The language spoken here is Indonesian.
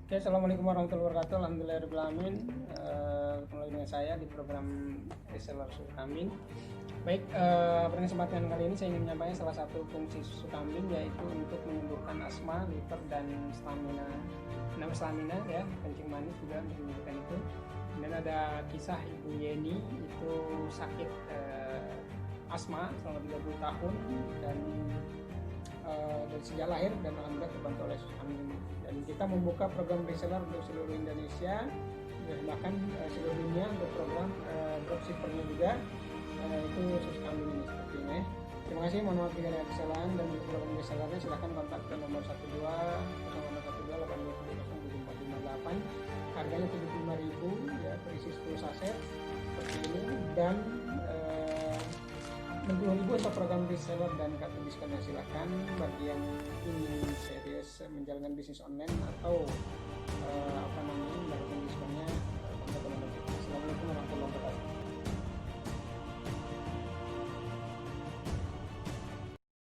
Oke, assalamualaikum warahmatullahi wabarakatuh. Alhamdulillahirabbil alamin. Ketemu lagi dengan saya di program reseller susu kambing. Baik, pada kesempatan kali ini saya ingin menyampaikan salah satu fungsi susu kambing, yaitu untuk menyembuhkan asma, liver, dan stamina ya, kencing manis juga menyembuhkan itu. Kemudian ada kisah Ibu Yeni, itu sakit asma selama 30 tahun dan dari sejak lahir, dan alhamdulillah terbantu oleh susu kambing ini. Dan kita membuka program reseller untuk seluruh Indonesia, bahkan seluruh dunia, untuk program dropshippernya juga, itu susu kambing ini seperti ini. Terima kasih, mohon maaf jika ada kesalahan. Dan untuk program resellernya silahkan kontak ke nomor 12 harganya 75.000 ya, berisi 10 saset seperti ini, dan 60.000 untuk program reseller dan kartu diskonnya. Silahkan bagi yang ingin serius menjalankan bisnis online atau